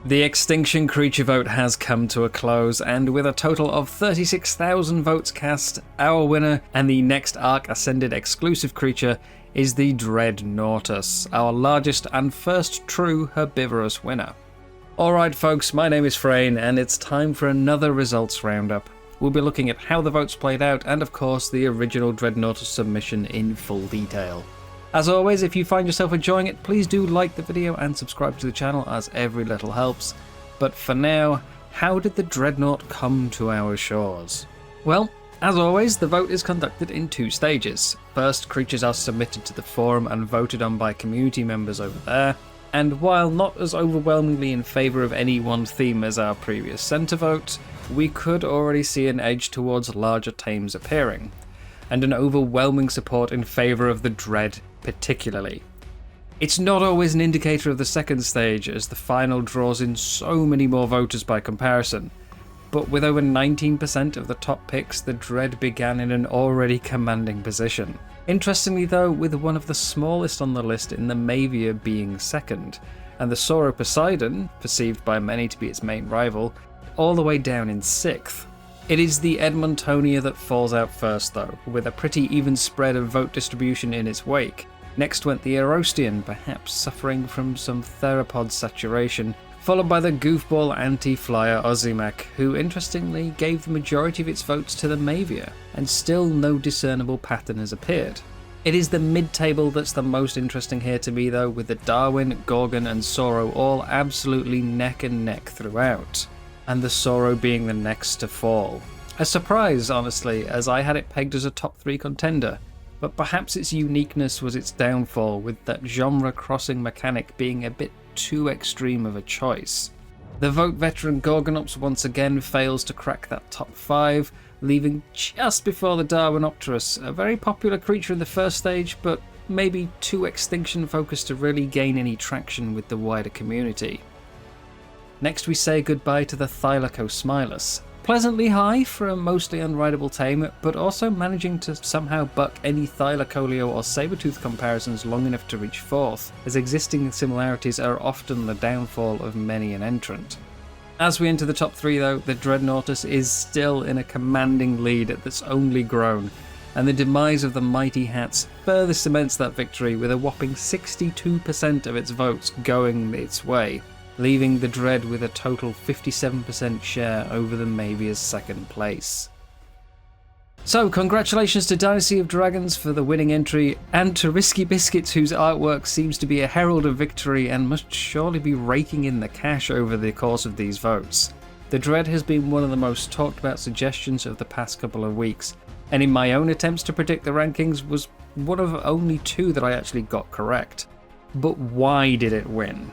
The Extinction creature vote has come to a close, and with a total of 36,000 votes cast, our winner and the next ARK Ascended exclusive creature is the Dreadnoughtus, our largest and first true herbivorous winner. Alright folks, my name is Freyn, and it's time for another results roundup. We'll be looking at how the votes played out, and of course the original Dreadnoughtus submission in full detail. As always, if you find yourself enjoying it, please do like the video and subscribe to the channel, as every little helps. But for now, how did the Dreadnought come to our shores? Well, as always, the vote is conducted in two stages. First, creatures are submitted to the forum and voted on by community members over there, and while not as overwhelmingly in favour of any one theme as our previous centre vote, we could already see an edge towards larger tames appearing, and an overwhelming support in favour of the Dread particularly. It's not always an indicator of the second stage, as the final draws in so many more voters by comparison, but with over 19% of the top picks, the Dread began in an already commanding position. Interestingly though, with one of the smallest on the list in the Mavia being second, and the Sauro Poseidon, perceived by many to be its main rival, all the way down in sixth. It is the Edmontonia that falls out first though, with a pretty even spread of vote distribution in its wake. Next went the Erostian, perhaps suffering from some theropod saturation, followed by the goofball anti-flyer Ozimek, who interestingly gave the majority of its votes to the Mavia, and still no discernible pattern has appeared. It is the mid-table that's the most interesting here to me though, with the Darwin, Gorgon and Sauro all absolutely neck and neck throughout, and the Sauro being the next to fall. A surprise, honestly, as I had it pegged as a top 3 contender, but perhaps its uniqueness was its downfall, with that genre-crossing mechanic being a bit too extreme of a choice. The vote veteran Gorgonops once again fails to crack that top 5, leaving just before the Darwinopterus, a very popular creature in the first stage, but maybe too extinction focused to really gain any traction with the wider community. Next we say goodbye to the Thylacosmilus. Pleasantly high for a mostly unrideable tame, but also managing to somehow buck any Thylacoleo or Sabertooth comparisons long enough to reach 4th, as existing similarities are often the downfall of many an entrant. As we enter the top 3 though, the Dreadnoughtus is still in a commanding lead that's only grown, and the demise of the Mighty Hats further cements that victory, with a whopping 62% of its votes going its way, leaving the Dread with a total 57% share over the Mavia's second place. So congratulations to Dynasty of Dragons for the winning entry, and to Risky Biscuits, whose artwork seems to be a herald of victory and must surely be raking in the cash over the course of these votes. The Dread has been one of the most talked about suggestions of the past couple of weeks, and in my own attempts to predict the rankings was one of only 2 that I actually got correct. But why did it win?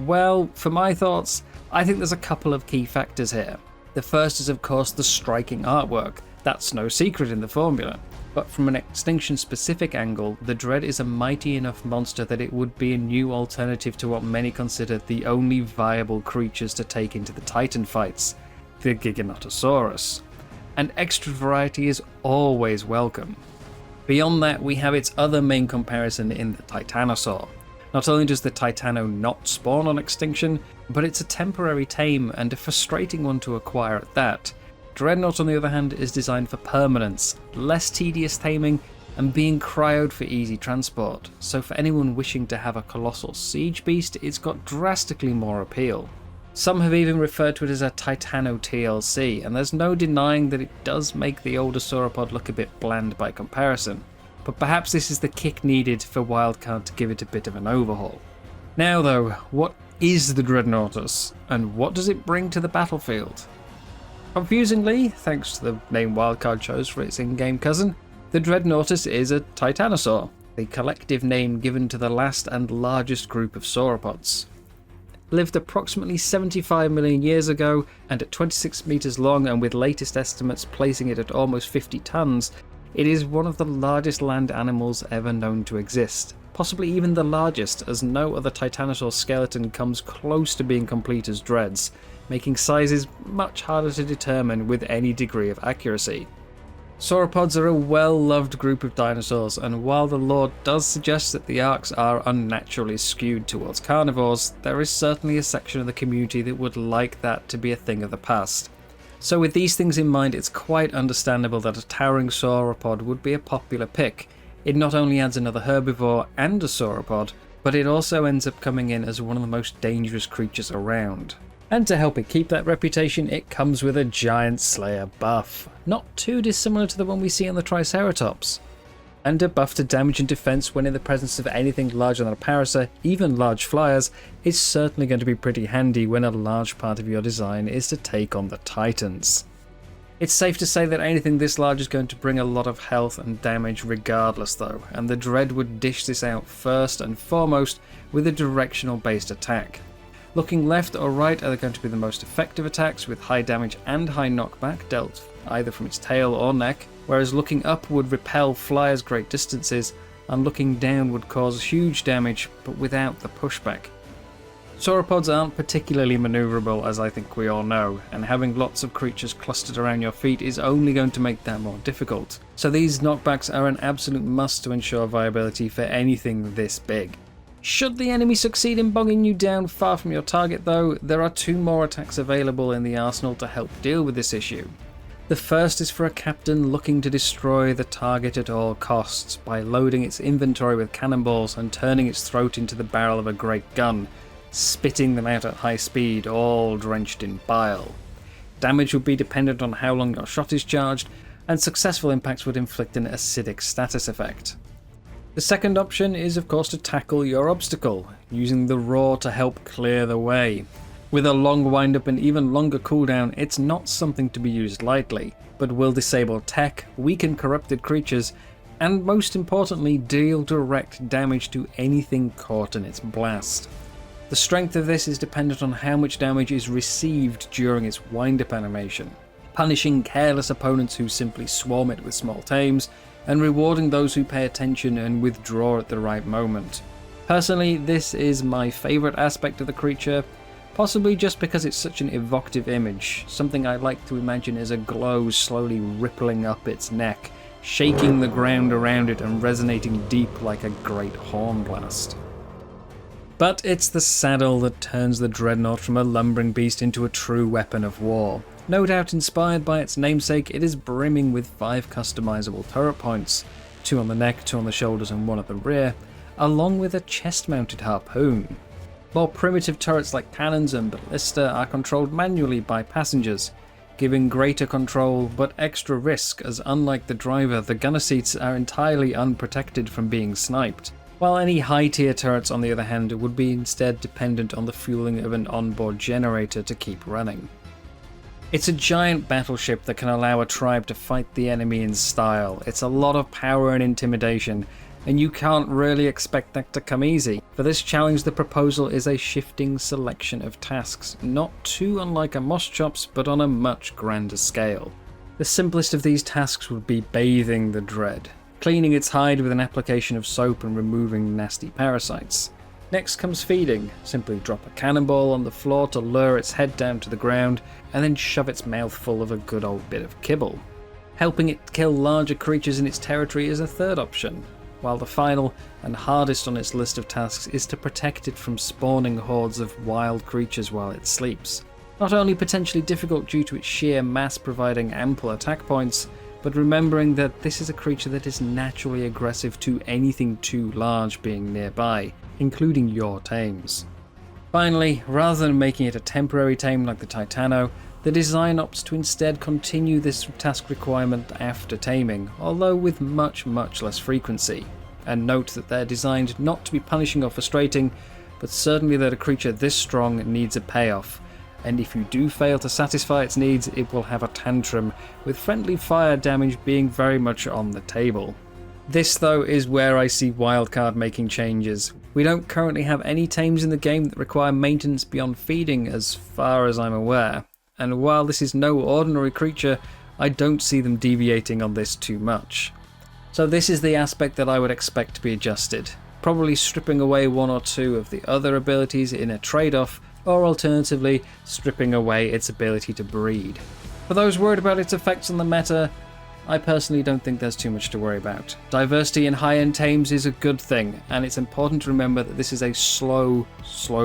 Well, for my thoughts, I think there's a couple of key factors here. The first is of course the striking artwork. That's no secret in the formula. But from an extinction specific angle, the Dread is a mighty enough monster that it would be a new alternative to what many consider the only viable creatures to take into the Titan fights, the Giganotosaurus. And extra variety is always welcome. Beyond that, we have its other main comparison in the Titanosaur. Not only does the Titano not spawn on extinction, but it's a temporary tame and a frustrating one to acquire at that. Dreadnought on the other hand is designed for permanence, less tedious taming, and being cryoed for easy transport, so for anyone wishing to have a colossal siege beast, it's got drastically more appeal. Some have even referred to it as a Titano TLC, and there's no denying that it does make the older sauropod look a bit bland by comparison. But perhaps this is the kick needed for Wildcard to give it a bit of an overhaul. Now though, what is the Dreadnoughtus, and what does it bring to the battlefield? Confusingly, thanks to the name Wildcard chose for its in-game cousin, the Dreadnoughtus is a Titanosaur, the collective name given to the last and largest group of sauropods. Lived approximately 75 million years ago, and at 26 meters long, and with latest estimates placing it at almost 50 tons, it is one of the largest land animals ever known to exist, possibly even the largest, as no other Titanosaur skeleton comes close to being complete as Dreads, making sizes much harder to determine with any degree of accuracy. Sauropods are a well-loved group of dinosaurs, and while the lore does suggest that the ARKs are unnaturally skewed towards carnivores, there is certainly a section of the community that would like that to be a thing of the past. So with these things in mind, it's quite understandable that a towering sauropod would be a popular pick. It not only adds another herbivore and a sauropod, but it also ends up coming in as one of the most dangerous creatures around. And to help it keep that reputation, it comes with a Giant Slayer buff, not too dissimilar to the one we see on the Triceratops. And a buff to damage and defense when in the presence of anything larger than a Parasaur, even large flyers, is certainly going to be pretty handy when a large part of your design is to take on the Titans. It's safe to say that anything this large is going to bring a lot of health and damage regardless though, and the Dread would dish this out first and foremost with a directional based attack. Looking left or right are going to be the most effective attacks with high damage and high knockback dealt either from its tail or neck, whereas looking up would repel flyers great distances and looking down would cause huge damage but without the pushback. Sauropods aren't particularly manoeuvrable, as I think we all know, and having lots of creatures clustered around your feet is only going to make that more difficult. So these knockbacks are an absolute must to ensure viability for anything this big. Should the enemy succeed in bogging you down far from your target though, there are 2 more attacks available in the arsenal to help deal with this issue. The first is for a captain looking to destroy the target at all costs by loading its inventory with cannonballs and turning its throat into the barrel of a great gun, spitting them out at high speed, all drenched in bile. Damage would be dependent on how long your shot is charged, and successful impacts would inflict an acidic status effect. The second option is of course to tackle your obstacle, using the roar to help clear the way. With a long wind-up and even longer cooldown, it's not something to be used lightly, but will disable tech, weaken corrupted creatures, and most importantly deal direct damage to anything caught in its blast. The strength of this is dependent on how much damage is received during its wind-up animation, punishing careless opponents who simply swarm it with small tames, and rewarding those who pay attention and withdraw at the right moment. Personally, this is my favourite aspect of the creature, possibly just because it's such an evocative image, something I like to imagine as a glow slowly rippling up its neck, shaking the ground around it and resonating deep like a great horn blast. But it's the saddle that turns the Dreadnought from a lumbering beast into a true weapon of war. No doubt inspired by its namesake, it is brimming with 5 customizable turret points, 2 on the neck, 2 on the shoulders and 1 at the rear, along with a chest-mounted harpoon. More primitive turrets like cannons and ballista are controlled manually by passengers, giving greater control but extra risk, as unlike the driver, the gunner seats are entirely unprotected from being sniped, while any high-tier turrets on the other hand would be instead dependent on the fueling of an onboard generator to keep running. It's a giant battleship that can allow a tribe to fight the enemy in style. It's a lot of power and intimidation, and you can't really expect that to come easy. For this challenge, the proposal is a shifting selection of tasks, not too unlike a Moschops, but on a much grander scale. The simplest of these tasks would be bathing the Dread, cleaning its hide with an application of soap and removing nasty parasites. Next comes feeding. Simply drop a cannonball on the floor to lure its head down to the ground, and then shove its mouth full of a good old bit of kibble. Helping it kill larger creatures in its territory is a third option, while the final and hardest on its list of tasks is to protect it from spawning hordes of wild creatures while it sleeps. Not only potentially difficult due to its sheer mass providing ample attack points, but remembering that this is a creature that is naturally aggressive to anything too large being nearby, including your tames. Finally, rather than making it a temporary tame like the Titano, the design opts to instead continue this task requirement after taming, although with much less frequency. And note that they're designed not to be punishing or frustrating, but certainly that a creature this strong needs a payoff, and if you do fail to satisfy its needs, it will have a tantrum, with friendly fire damage being very much on the table. This though is where I see Wildcard making changes. We don't currently have any tames in the game that require maintenance beyond feeding as far as I'm aware, and while this is no ordinary creature, I don't see them deviating on this too much. So this is the aspect that I would expect to be adjusted, probably stripping away 1 or 2 of the other abilities in a trade-off, or alternatively stripping away its ability to breed. For those worried about its effects on the meta, I personally don't think there's too much to worry about. Diversity in high-end tames is a good thing, and it's important to remember that this is a slow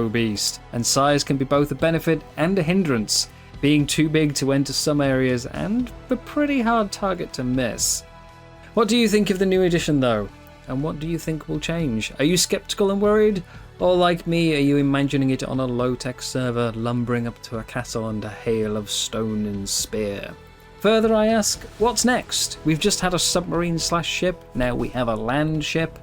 beast, and size can be both a benefit and a hindrance, being too big to enter some areas and a pretty hard target to miss. What do you think of the new edition though? And what do you think will change? Are you skeptical and worried? Or like me, are you imagining it on a low-tech server, lumbering up to a castle under hail of stone and spear? Further, I ask, what's next? We've just had a submarine/ship, now we have a land ship.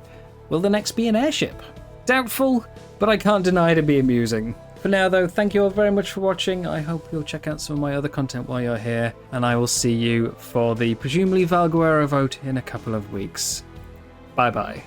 Will the next be an airship? Doubtful, but I can't deny it'd be amusing. For now though, thank you all very much for watching. I hope you'll check out some of my other content while you're here, and I will see you for the presumably Valguero vote in a couple of weeks. Bye bye.